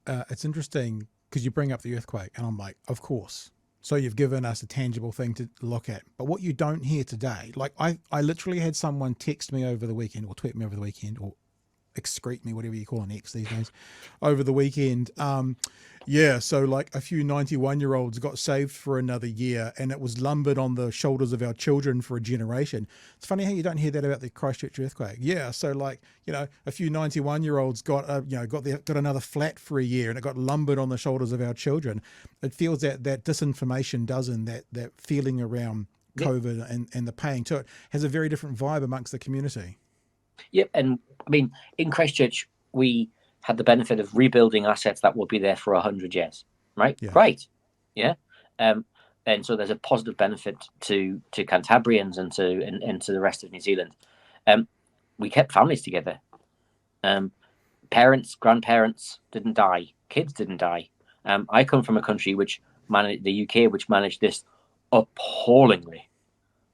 it's interesting because you bring up the earthquake, and I'm like, of course. So you've given us a tangible thing to look at. But what you don't hear today, like I literally had someone text me over the weekend or tweet me over the weekend or excrete me, whatever you call an X these days, over the weekend. Yeah, so like a few 91-year-olds got saved for another year, and it was lumbered on the shoulders of our children for a generation. It's funny how you don't hear that about the Christchurch earthquake. Yeah, so like, you know, a few 91-year-olds got got another flat for a year, and it got lumbered on the shoulders of our children. It feels that disinformation doesn't, that feeling around COVID and the paying to it has a very different vibe amongst the community. Yep, and I mean, in Christchurch, we had the benefit of rebuilding assets that will be there for 100 years, right? Yeah. Great, yeah. And so there's a positive benefit to Cantabrians and to the rest of New Zealand. We kept families together. Parents, grandparents didn't die. Kids didn't die. I come from a country which managed, the UK, which managed this appallingly.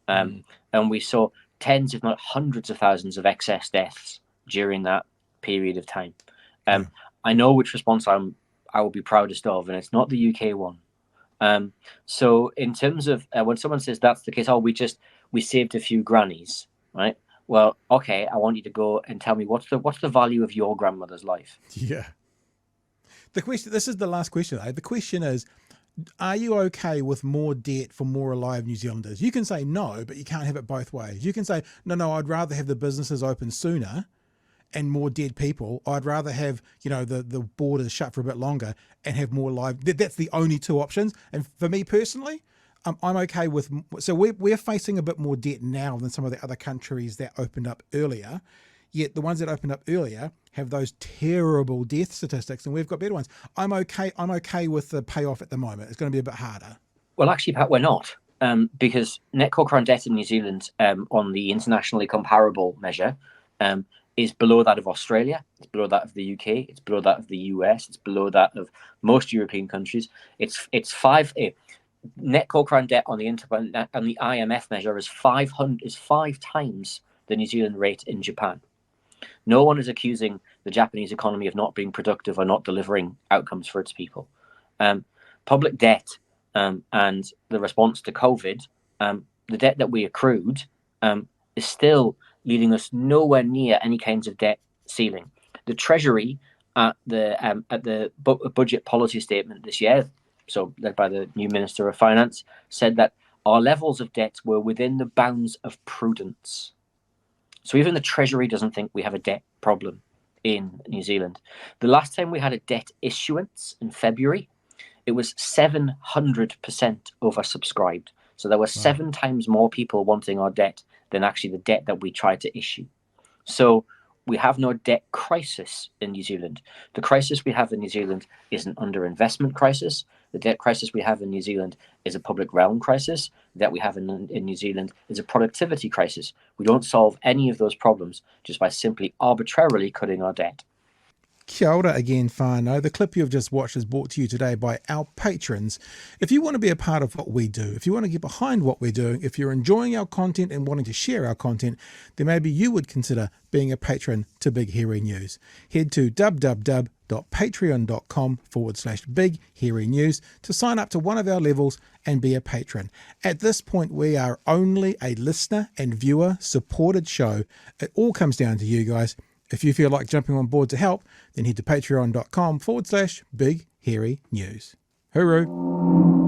And we saw tens, if not hundreds of thousands of excess deaths during that period of time. I know which response I will be proudest of, and it's not the UK one. So in terms of when someone says that's the case, we saved a few grannies, right? Well, okay, I want you to go and tell me what's the value of your grandmother's life? Yeah. The question, this is the last question, though. The question is, are you okay with more debt for more alive New Zealanders? You can say no, but you can't have it both ways. You can say, no, I'd rather have the businesses open sooner and more dead people. I'd rather have, the borders shut for a bit longer and have more live. That's the only two options. And for me personally, I'm okay with, so we're facing a bit more debt now than some of the other countries that opened up earlier. Yet the ones that opened up earlier have those terrible death statistics, and we've got better ones. I'm okay with the payoff at the moment. It's going to be a bit harder. Well, actually, Pat, we're not, because net core current debt in New Zealand on the internationally comparable measure is below that of Australia. It's below that of the UK. It's below that of the US. It's below that of most European countries. It's net core current debt on the IMF measure is 5 times the New Zealand rate in Japan. No one is accusing the Japanese economy of not being productive or not delivering outcomes for its people. Public debt and the response to COVID, the debt that we accrued is still leading us nowhere near any kinds of debt ceiling. The Treasury at the budget policy statement this year, so led by the new Minister of Finance, said that our levels of debt were within the bounds of prudence. So even the Treasury doesn't think we have a debt problem in New Zealand. The last time we had a debt issuance in February, it was 700% oversubscribed. So there were 7 times more people wanting our debt than actually the debt that we tried to issue. So we have no debt crisis in New Zealand. The crisis we have in New Zealand is an underinvestment crisis. The debt crisis we have in New Zealand is a public realm crisis. That we have in New Zealand is a productivity crisis. We don't solve any of those problems just by simply arbitrarily cutting our debt. Kia ora again, whānau. The clip you've just watched is brought to you today by our patrons. If you want to be a part of what we do, if you want to get behind what we're doing, if you're enjoying our content and wanting to share our content, then maybe you would consider being a patron to Big Hairy News. Head to www.patreon.com/Big Hairy News to sign up to one of our levels and be a patron. At this point, we are only a listener and viewer supported show. It all comes down to you guys. If you feel like jumping on board to help, then head to patreon.com/Big Hairy News. Hooroo!